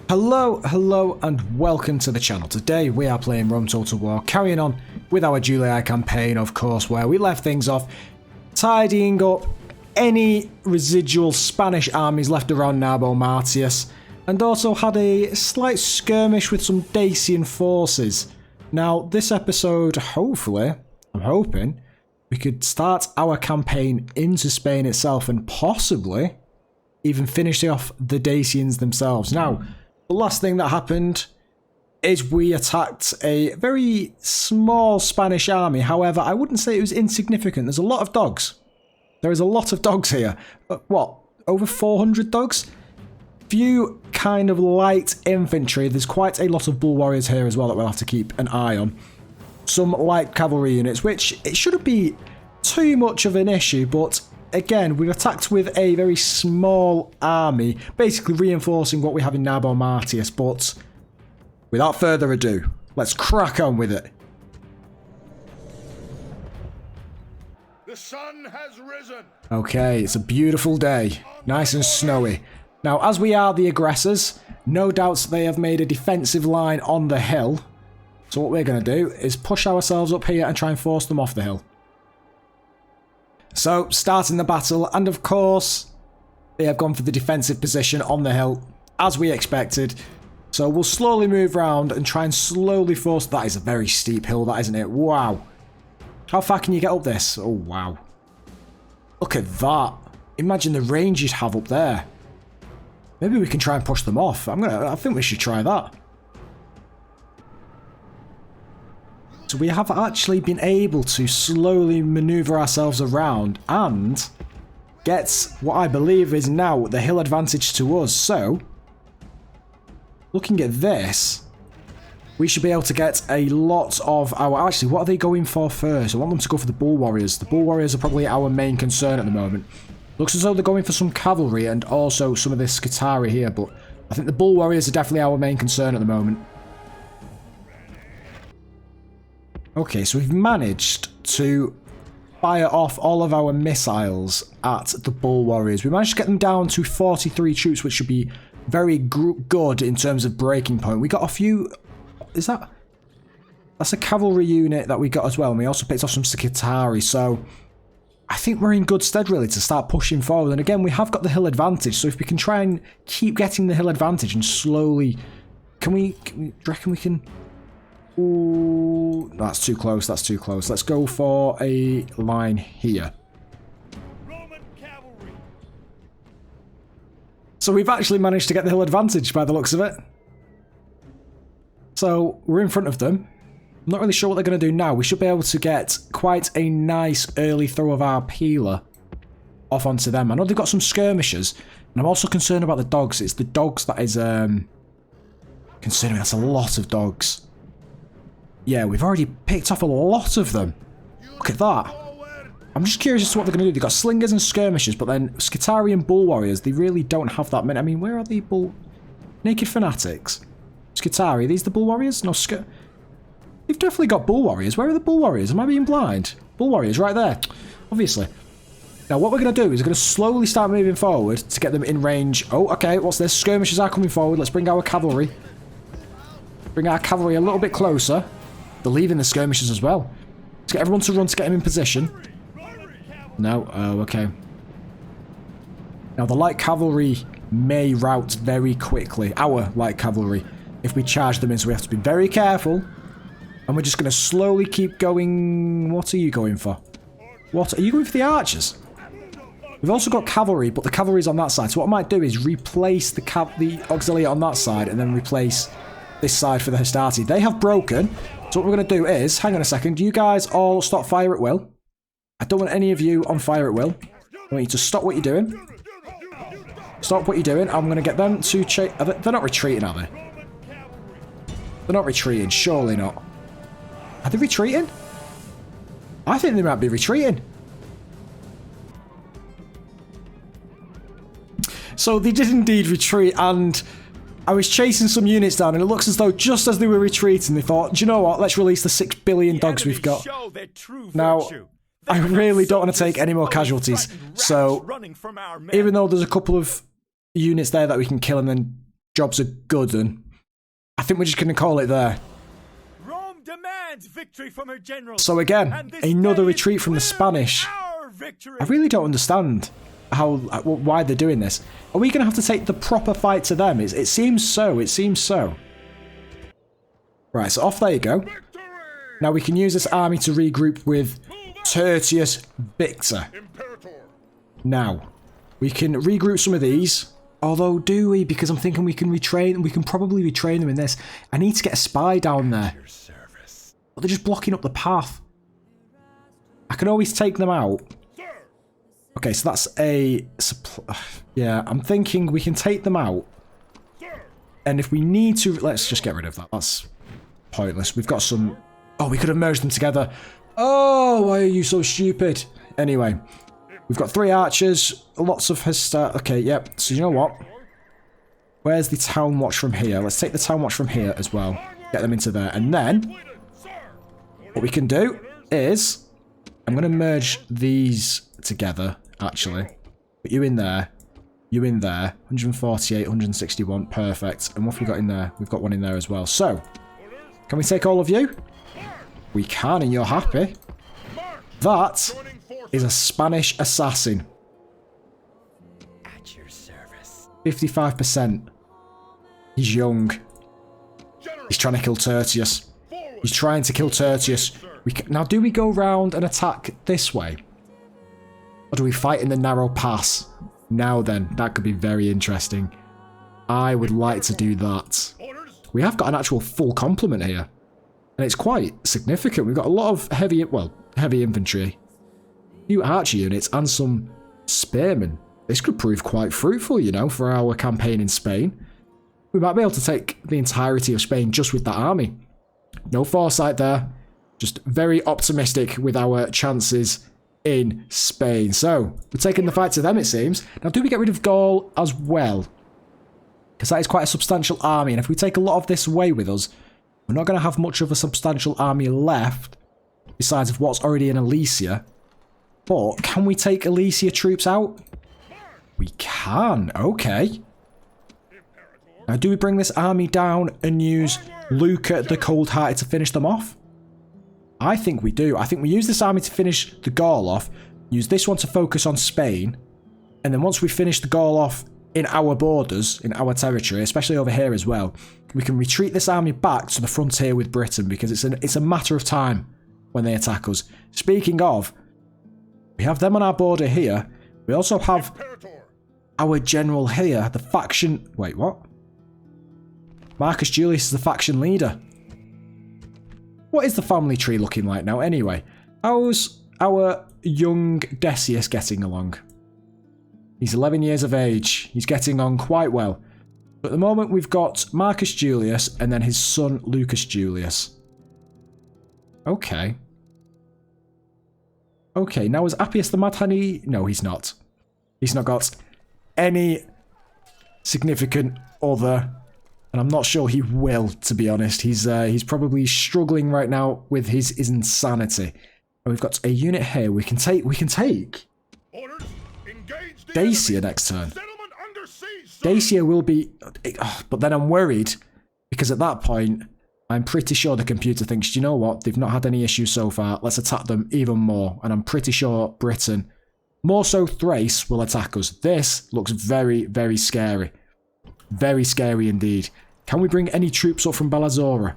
Hello and welcome to the channel. Today we are playing Rome Total War, carrying on with our Julii campaign, of course, where we left things off, tidying up any residual Spanish armies left around Narbo Martius, and also had a slight skirmish with some Dacian forces. Now, this episode, hopefully, I'm hoping, we could start our campaign into Spain itself and possibly even finish off the Dacians themselves. Now, the last thing that happened is we attacked a very small Spanish army. However, I wouldn't say it was insignificant. There's a lot of dogs. There is a lot of dogs here. What, over 400 dogs? Few kind of light infantry. There's quite a lot of bull warriors here as well that we'll have to keep an eye on. Some light cavalry units, which it shouldn't be too much of an issue, but again, we attacked with a very small army, basically reinforcing what we have in Narbo Martius, but without further ado, let's crack on with it. The sun has risen. Okay, it's a beautiful day, nice and snowy. Now, as we are the aggressors, no doubts they have made a defensive line on the hill, so what we're going to do is push ourselves up here and try and force them off the hill. So, starting the battle, and of course, they have gone for the defensive position on the hill, as we expected. So we'll slowly move around and try and slowly force... That is a very steep hill, that isn't it? Wow. How far can you get up this? Oh, wow. Look at that. Imagine the range you'd have up there. Maybe we can try and push them off. I think we should try that. So we have actually been able to slowly maneuver ourselves around and get what I believe is now the hill advantage to us. So, looking at this, we should be able to get a lot of our... Actually, what are they going for first? I want them to go for the bull warriors. The bull warriors are probably our main concern at the moment. Looks as though they're going for some cavalry and also some of this Scutari here, but I think the bull warriors are definitely our main concern at the moment. Okay, so we've managed to fire off all of our missiles at the bull warriors. We managed to get them down to 43 troops, which should be very good in terms of breaking point. We got a few... Is that... That's a cavalry unit that we got as well, and we also picked off some Scutari, so I think we're in good stead, really, to start pushing forward. And again, we have got the hill advantage, so if we can try and keep getting the hill advantage and slowly... Do you reckon we can... Ooh, that's too close, that's too close. Let's go for a line here. Roman cavalry. So we've actually managed to get the hill advantage by the looks of it. So we're in front of them. I'm not really sure what they're going to do now. We should be able to get quite a nice early throw of our peeler off onto them. I know they've got some skirmishers, and I'm also concerned about the dogs. It's the dogs that is concerning me. That's a lot of dogs. Yeah, we've already picked off a lot of them. Look at that. I'm just curious as to what they're going to do. They've got slingers and skirmishers, but then Scutari and bull warriors, they really don't have that many. I mean, where are the bull... Naked fanatics? Scutari, are these the bull warriors? No, they've definitely got bull warriors. Where are the bull warriors? Am I being blind? Bull warriors, right there. Obviously. Now, what we're going to do is we're going to slowly start moving forward to get them in range. Oh, okay, what's this? Skirmishers are coming forward. Let's bring our cavalry. Bring our cavalry a little bit closer. They're leaving the skirmishers as well. Let's get everyone to run to get him in position. No? Oh, okay. Now, the light cavalry may rout very quickly. Our light cavalry. If we charge them in, so we have to be very careful. And we're just going to slowly keep going... What are you going for? What? Are you going for the archers? We've also got cavalry, but the cavalry's on that side. So what I might do is replace the auxiliary on that side and then replace this side for the Hastati. They have broken. So what we're going to do is, hang on a second, you guys all stop fire at will. I don't want any of you on fire at will. I want you to stop what you're doing. Stop what you're doing. I'm going to get them to chase... They're not retreating, are they? They're not retreating, surely not. Are they retreating? I think they might be retreating. So they did indeed retreat, and I was chasing some units down, and it looks as though just as they were retreating, they thought, do you know what, let's release the 6 billion dogs we've got. Now, I really don't want to take any more casualties, so even though there's a couple of units there that we can kill and then job's a good one. I think we're just going to call it there. Rome demands victory from her generals. So again, another retreat from the Spanish. I really don't understand why they're doing this. Are we going to have to take the proper fight to them? It seems so. It seems so. Right, so off there you go. Now we can use this army to regroup with Tertius Victor. Now, we can regroup some of these. Although, do we? Because I'm thinking we can retrain. We can probably retrain them in this. I need to get a spy down there. But they're just blocking up the path. I can always take them out. Okay, so that's a... Yeah, I'm thinking we can take them out. And if we need to... Let's just get rid of that. That's pointless. We've got some... Oh, we could have merged them together. Oh, why are you so stupid? Anyway, we've got 3 archers. Lots of... Okay, yep. So you know what? Where's the town watch from here? Let's take the town watch from here as well. Get them into there. And then... What we can do is... I'm going to merge these together, actually. Put you in there. You in there. 148, 161. Perfect. And what have we got in there? We've got one in there as well. So, can we take all of you? We can, and you're happy. That is a Spanish assassin. At your service. 55%. He's young. He's trying to kill Tertius. He's trying to kill Tertius. Now, do we go round and attack this way? Or do we fight in the narrow pass? Now then, that could be very interesting. I would like to do that. We have got an actual full complement here. And it's quite significant. We've got a lot of heavy infantry. A few archer units and some spearmen. This could prove quite fruitful, you know, for our campaign in Spain. We might be able to take the entirety of Spain just with that army. No foresight there. Just very optimistic with our chances in Spain. So, we're taking the fight to them, it seems. Now, do we get rid of Gaul as well? Because that is quite a substantial army. And if we take a lot of this away with us, we're not going to have much of a substantial army left. Besides of what's already in Alesia. But, can we take Alesia troops out? We can. Okay. Now, do we bring this army down and use Luca the Cold-Hearted to finish them off? I think we do. I think we use this army to finish the Gaul off, use this one to focus on Spain, and then once we finish the Gaul off in our borders, in our territory, especially over here as well, we can retreat this army back to the frontier with Britain, because it's a matter of time when they attack us. Speaking of, we have them on our border here. We also have our general here, the faction... Wait, what? Marcus Julius is the faction leader. What is the family tree looking like now anyway? How's our young Decius getting along? He's 11 years of age. He's getting on quite well. But at the moment we've got Marcus Julius and then his son Lucas Julius. Okay. Okay, now is Appius the Mad Honey? No, he's not. He's not got any significant other... And I'm not sure he will, to be honest. He's probably struggling right now with his insanity. And we've got a unit here. We can take Dacia next turn. Dacia will be... but then I'm worried, because at that point, I'm pretty sure the computer thinks, do you know what? They've not had any issues so far. Let's attack them even more. And I'm pretty sure Britain, more so Thrace, will attack us. This looks very, very scary. Very scary indeed. Can we bring any troops up from Balazzora?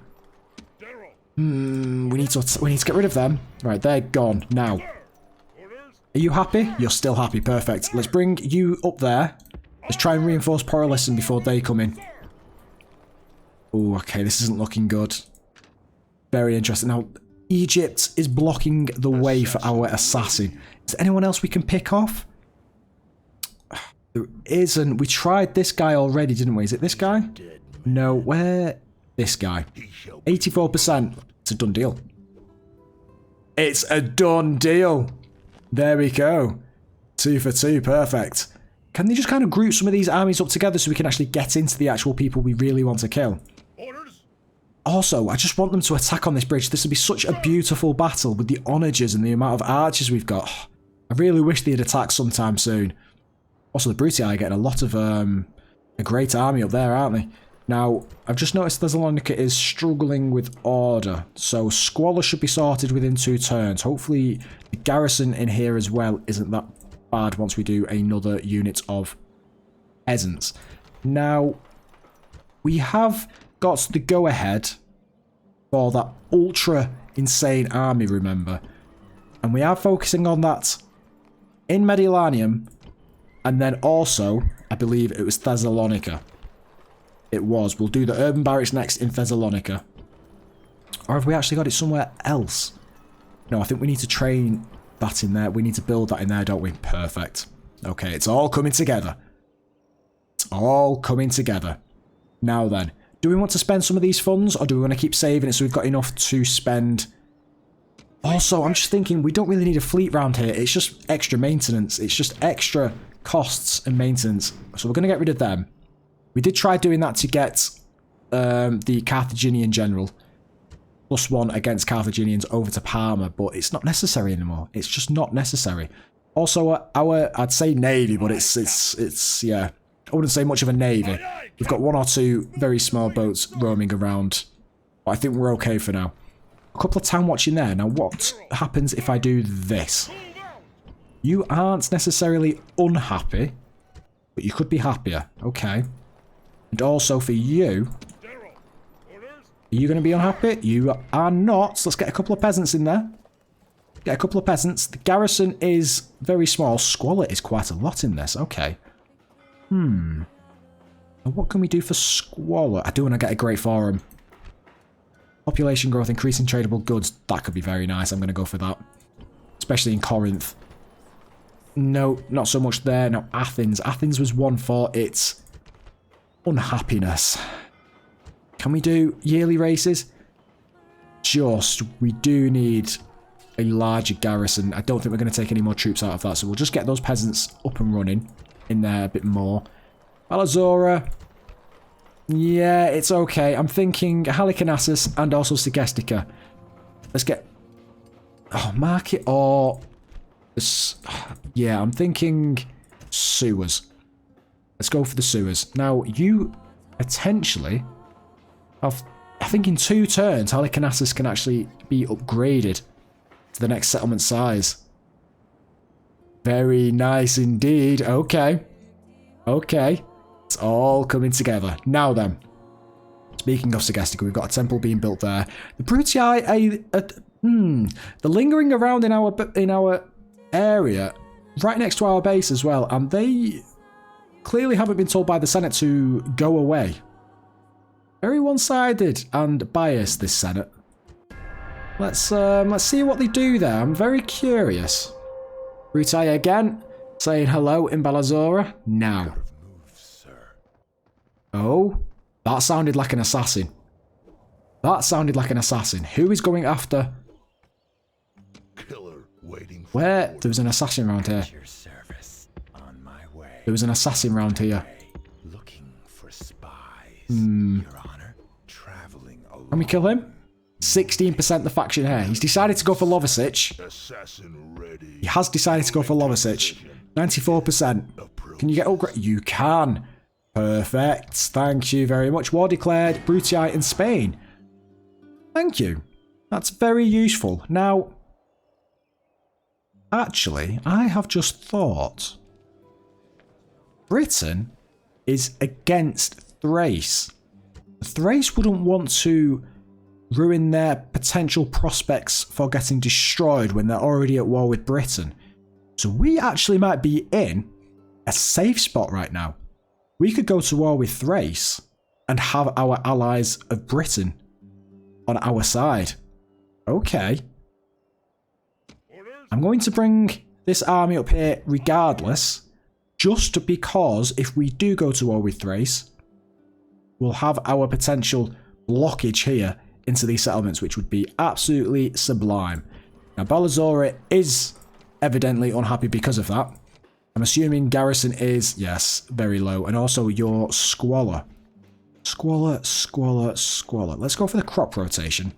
We need to get rid of them. Right, they're gone now. Are you happy? You're still happy. Perfect. Let's bring you up there. Let's try and reinforce Porolisten before they come in. Oh, okay. This isn't looking good. Very interesting. Now, Egypt is blocking the way for our assassin. Is there anyone else we can pick off? There isn't. We tried this guy already, didn't we? Is it this guy? No, where? This guy. 84%. It's a done deal. It's a done deal. There we go. 2 for 2. Perfect. Can they just kind of group some of these armies up together so we can actually get into the actual people we really want to kill? Also, I just want them to attack on this bridge. This would be such a beautiful battle with the onagers and the amount of archers we've got. I really wish they'd attack sometime soon. Also, the Brutii are getting a lot of a great army up there, aren't they? Now, I've just noticed Thessalonica is struggling with order, so Squalor should be sorted within 2 turns. Hopefully, the garrison in here as well isn't that bad once we do another unit of peasants. Now, we have got the go-ahead for that ultra insane army, remember? And we are focusing on that in Mediolanium, and then also, I believe it was Thessalonica. It was. We'll do the urban barracks next in Thessalonica. Or have we actually got it somewhere else? No, I think we need to train that in there. We need to build that in there, don't we? Perfect. Okay, it's all coming together. It's all coming together. Now then, do we want to spend some of these funds, or do we want to keep saving it so we've got enough to spend? Also, I'm just thinking, we don't really need a fleet round here. It's just extra maintenance. It's just extra costs and maintenance. So we're going to get rid of them. We did try doing that to get the Carthaginian general +1 against Carthaginians over to Parma, but it's not necessary anymore. It's just not necessary. Also, I'd say navy, but it's yeah, I wouldn't say much of a navy. We've got 1 or 2 very small boats roaming around, but I think we're okay for now. A couple of town watching there. Now, what happens if I do this? You aren't necessarily unhappy, but you could be happier. Okay. And also for you, are you going to be unhappy? You are not. So let's get a couple of peasants in there. Get a couple of peasants. The garrison is very small. Squalor is quite a lot in this. Okay. Now what can we do for Squalor? I do want to get a great forum. Population growth, increasing tradable goods. That could be very nice. I'm going to go for that. Especially in Corinth. No, not so much there. Now, Athens. Athens was one for its unhappiness. Can we do yearly races? Just. We do need a larger garrison. I don't think we're going to take any more troops out of that. So we'll just get those peasants up and running in there a bit more. Alazora. Yeah, it's okay. I'm thinking Halicarnassus and also Segestica. Let's get... Oh, market or... Yeah, I'm thinking sewers. Let's go for the sewers. Now, you potentially have... I think in 2 turns, Halicarnassus can actually be upgraded to the next settlement size. Very nice indeed. Okay. Okay. It's all coming together. Now then. Speaking of Segestica, we've got a temple being built there. The Brutii, they're lingering around in our area, right next to our base as well, and they clearly haven't been told by the Senate to go away. Very one-sided and biased, this Senate. Let's see what they do there. I'm very curious. Brutii again, saying hello in Balazora. Now. Oh, that sounded like an assassin. That sounded like an assassin. Who is going after? Killer waiting for Where? There was an assassin around here. Your service on my way. There was an assassin around here. Looking for spies. Your honor, traveling alone. Can we kill him? 16% the faction here. He's decided to go for Lovasic. assassin ready. He has decided to go for Lovasic. 94%. Can you get upgrade? You can. Perfect. Thank you very much. War declared. Brutii in Spain. Thank you. That's very useful. Now, actually, I have just thought. Britain is against Thrace. Thrace wouldn't want to ruin their potential prospects for getting destroyed when they're already at war with Britain. So we actually might be in a safe spot right now. We could go to war with Thrace and have our allies of Britain on our side. Okay. I'm going to bring this army up here regardless, just because if we do go to war with Thrace, we'll have our potential blockage here into these settlements, which would be absolutely sublime. Now, Balazora is evidently unhappy because of that. I'm assuming garrison is, yes, very low. And also your Squalor. Squalor. Let's go for the crop rotation.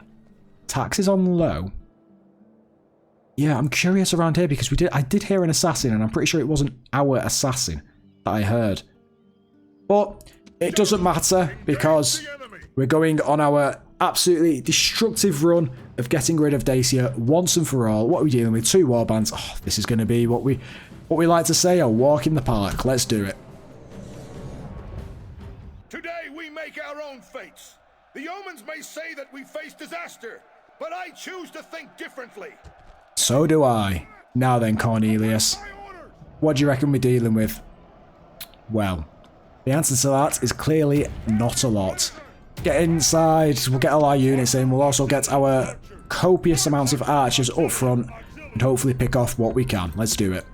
Taxes on low. Yeah, I'm curious around here because I did hear an assassin, and I'm pretty sure it wasn't our assassin that I heard. But it doesn't matter because we're going on our absolutely destructive run of getting rid of Dacia once and for all. What are we dealing with? 2 warbands. Oh, this is going to be what we like to say, a walk in the park. Let's do it. Today we make our own fates. The omens may say that we face disaster, but I choose to think differently. So do I. Now then, Cornelius, what do you reckon we're dealing with? Well, the answer to that is clearly not a lot. Get inside, we'll get all our units in, we'll also get our copious amounts of archers up front and hopefully pick off what we can. Let's do it.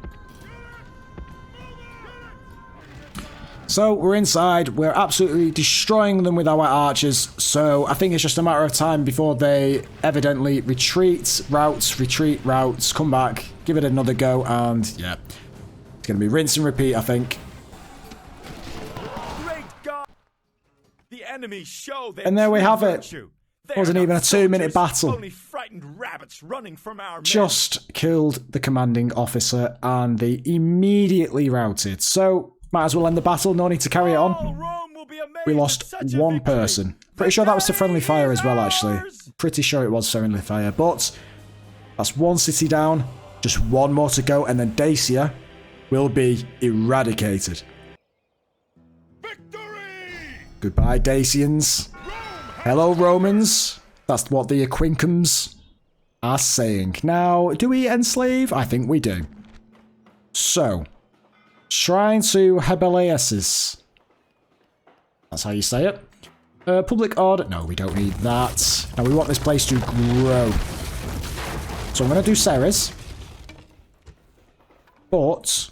So we're inside, we're absolutely destroying them with our archers, so I think it's just a matter of time before they evidently retreat, routes, come back, give it another go, and yeah, it's going to be rinse and repeat, I think. Great God! The enemy show their And there we true have it. virtue. Wasn't They're even a not 2-minute soldiers, battle. Only frightened rabbits running from our men. Just killed the commanding officer and they immediately routed. So, might as well end the battle, no need to carry it on. All Rome will be amazed We at lost such a 1 victory. person. Pretty sure that was to friendly fire as well, actually. Ours! Pretty sure it was friendly fire, but that's 1 city down, just 1 more to go, and then Dacia will be eradicated. Victory! Goodbye, Dacians. Hello, Romans. That's what the Aquincums are saying. Now, do we enslave? I think we do. So, Shrine to Hebeleus. That's how you say it. Public order. No, we don't need that. Now, we want this place to grow. So, I'm going to do Ceres. But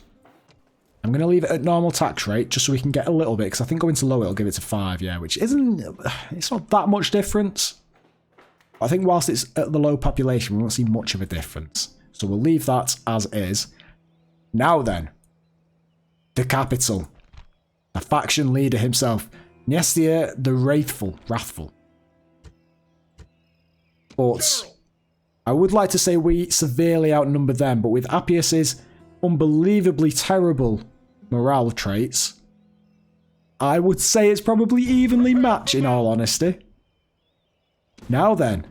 I'm going to leave it at normal tax rate just so we can get a little bit. Because I think going to low, it'll give it to 5, yeah. Which isn't... It's not that much difference. I think whilst it's at the low population, we won't see much of a difference. So we'll leave that as is. Now then. The capital. The faction leader himself. Dnestr the Wrathful. But I would like to say we severely outnumber them, but with Appius's unbelievably terrible morale traits, I would say it's probably evenly matched in all honesty. Now then,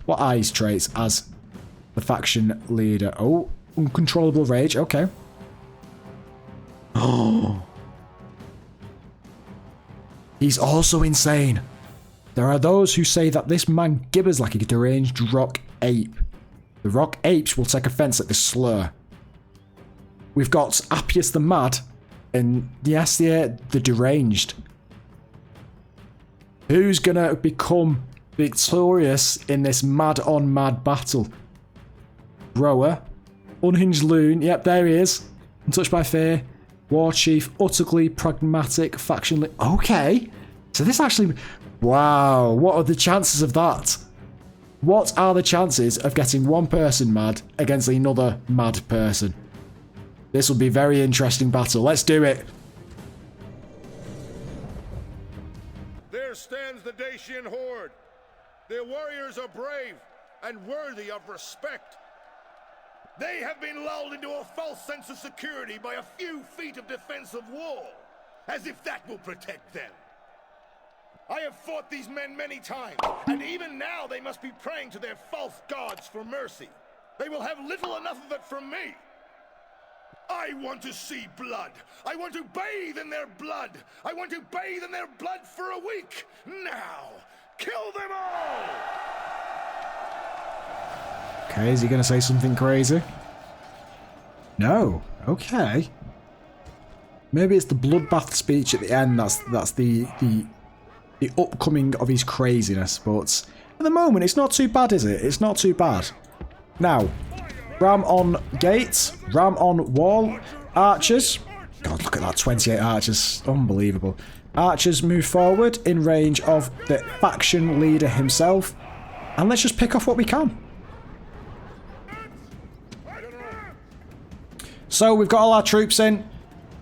what are his traits as the faction leader? Oh, uncontrollable rage, okay. Oh. He's also insane. There are those who say that this man gibbers like a deranged rock ape. The rock apes will take offense at this slur. We've got Appius the Mad and Dnestr the Deranged. Who's gonna become victorious in this mad-on-mad battle? Rower, Unhinged Loon, yep, there he is. Untouched by Fear, War Chief, utterly pragmatic faction. Okay, so this actually... Wow, what are the chances of that? What are the chances of getting one person mad against another mad person? This will be a very interesting battle. Let's do it. There stands the Dacian horde. Their warriors are brave and worthy of respect. They have been lulled into a false sense of security by a few feet of defensive wall, as if that will protect them. I have fought these men many times, and even now they must be praying to their false gods for mercy. They will have little enough of it from me. I want to see blood. I want to bathe in their blood. I want to bathe in their blood for a week. Now, kill them all! Okay, is he going to say something crazy? No. Okay. Maybe it's the bloodbath speech at the end that's the upcoming of his craziness, but at the moment it's not too bad, is it? It's not too bad. Now, ram on gate, ram on wall, archers. God, look at that, 28 archers. Unbelievable. Archers move forward in range of the faction leader himself, and let's just pick off what we can. So we've got all our troops in.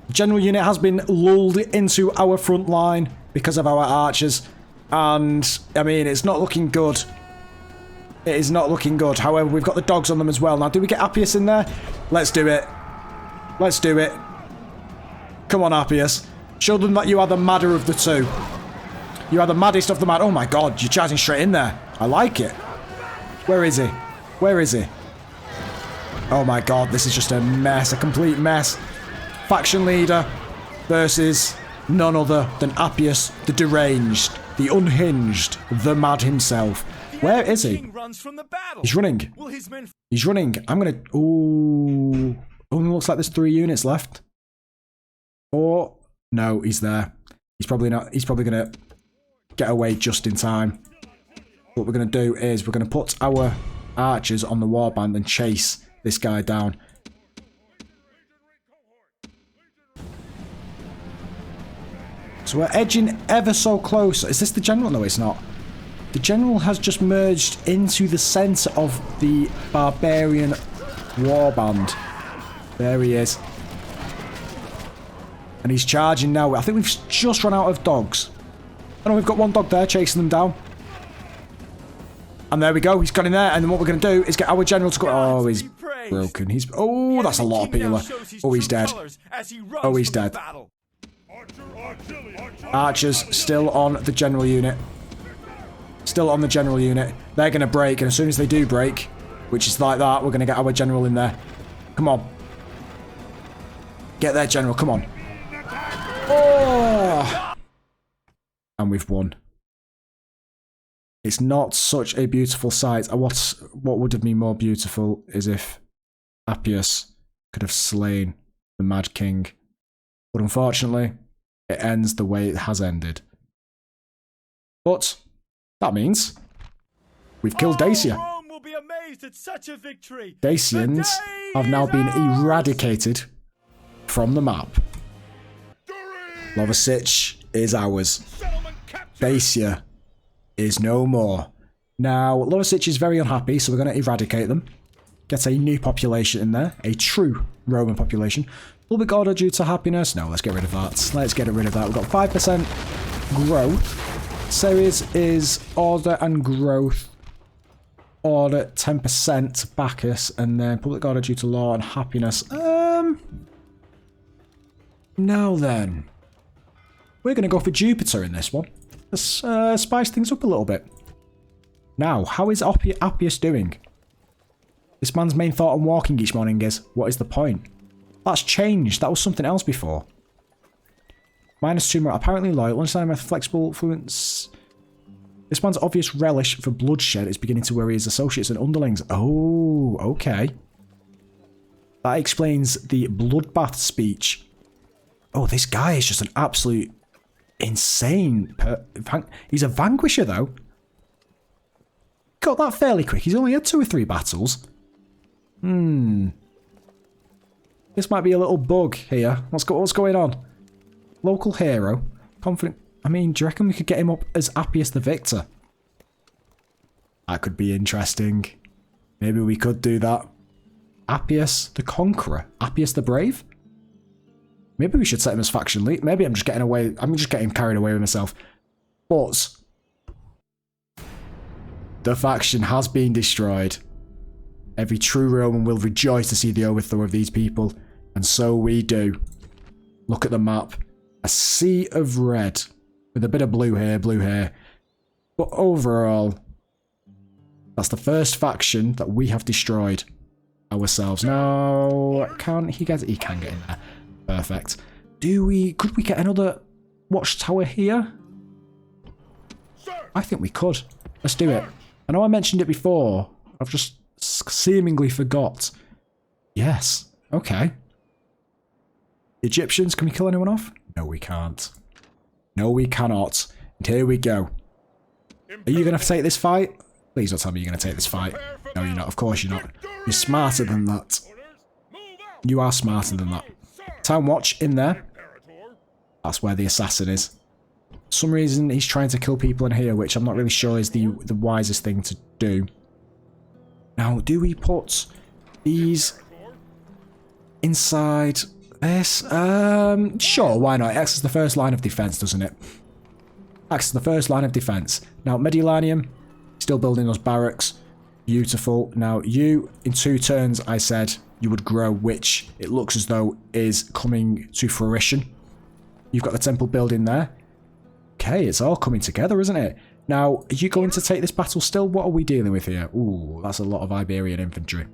The general unit has been lulled into our front line because of our archers, and I mean, it's not looking good. It is not looking good. However, we've got the dogs on them as well. Now, do we get Appius in there? Let's do it. Let's do it. Come on, Appius. Show them that you are the madder of the two. You are the maddest of the mad. Oh my god, you're charging straight in there. I like it. Where is he? Where is he? Oh my god, this is just a mess. A complete mess. Faction leader versus none other than Appius, the Deranged, the Unhinged, the Mad himself. Where is he? He's running. He's running. I'm gonna... Ooh. Only looks like there's 3 units left. 4. No, he's there. He's probably not. He's probably gonna get away just in time. What we're gonna do is we're gonna put our archers on the warband and chase this guy down. So we're edging ever so close. Is this the general? No, it's not. The general has just merged into the centre of the barbarian warband. There he is. And he's charging now. I think we've just run out of dogs. Oh no, we've got 1 dog there chasing them down. And there we go. He's got in there. And then what we're going to do is get our general to go... Oh, he's broken. He's... Oh, that's a lot of peeler. Oh, he's dead. Oh, he's dead. Archers still on the general unit. Still on the general unit. They're going to break. And as soon as they do break, which is like that, we're going to get our general in there. Come on. Get there, general. Come on. Oh! And we've won. It's not such a beautiful sight. What would have been more beautiful is if Appius could have slain the Mad King. But unfortunately, it ends the way it has ended. But that means we've killed Dacia. Dacians have now been eradicated from the map. Lovosic is ours. Dacia is no more. Now, Lovosic is very unhappy, so we're going to eradicate them. Get a new population in there. A true Roman population. Public order due to happiness. No, let's get rid of that. Let's get rid of that. We've got 5% growth. Series is order and growth. Order 10% Bacchus. And then public order due to law and happiness. Now then. We're going to go for Jupiter in this one. Let's spice things up a little bit. Now, how is Appius doing? This man's main thought on walking each morning is, what is the point? That's changed. That was something else before. -2 more. Apparently loyal. Lunchtime with flexible fluence. This man's obvious relish for bloodshed is beginning to worry his associates and underlings. Oh, okay. That explains the bloodbath speech. Oh, this guy is just an absolute insane... He's a vanquisher, though. Got that fairly quick. He's only had 2 or 3 battles. This might be a little bug here. What's going on? Local hero. Confident. I mean, do you reckon we could get him up as Appius the Victor? That could be interesting. Maybe we could do that. Appius the Conqueror. Appius the Brave? Maybe we should set him as faction lead. Maybe I'm just getting away. I'm just getting carried away with myself. But the faction has been destroyed. Every true Roman will rejoice to see the overthrow of these people. And so we do. Look at the map. A sea of red. With a bit of blue here. But overall, that's the first faction that we have destroyed ourselves. No, can't he get... He can get in there. Perfect. Could we get another watchtower here? I think we could. Let's do it. I know I mentioned it before. I've just seemingly forgot. Yes. Okay. Egyptians, can we kill anyone off? No, we can't. No, we cannot. And here we go. Are you going to take this fight? Please don't tell me you're going to take this fight. No, you're not. Of course you're not. You're smarter than that. You are smarter than that. Town Watch in there. That's where the assassin is. For some reason, he's trying to kill people in here, which I'm not really sure is the wisest thing to do. Now, do we put these inside this? Sure, why not? It acts as the first line of defense, doesn't it? Acts as the first line of defense. Now, Mediolanium, still building those barracks. Beautiful. Now, you, in 2 turns, I said you would grow, which it looks as though is coming to fruition. You've got the temple building there. Okay, it's all coming together, isn't it? Now, are you going to take this battle still? What are we dealing with here? Ooh, that's a lot of Iberian infantry.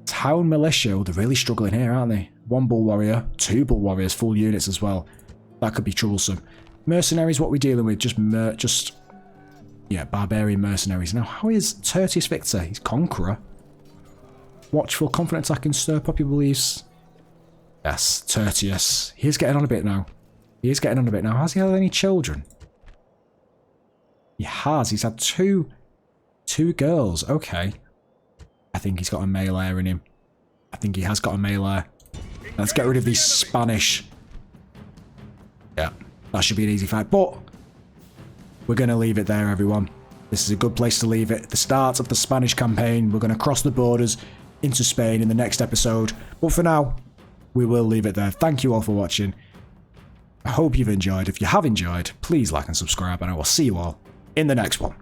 Town militia. Oh, they're really struggling here, aren't they? 1 bull warrior, 2 bull warriors, full units as well. That could be troublesome. Mercenaries, what are we dealing with? Yeah, barbarian mercenaries. Now, how is Tertius Victor? He's conqueror. Watchful, confident attack and stir popular beliefs. Yes, Tertius. He's getting on a bit now. He is getting on a bit now. Has he had any children? He has. He's had two girls. Okay. I think he's got a male heir in him. I think he has got a male heir. Let's get rid of these Spanish. Yeah, that should be an easy fight. But we're going to leave it there, everyone. This is a good place to leave it. The start of the Spanish campaign. We're going to cross the borders into Spain in the next episode. But for now, we will leave it there. Thank you all for watching. I hope you've enjoyed. If you have enjoyed, please like and subscribe, and I will see you all in the next one.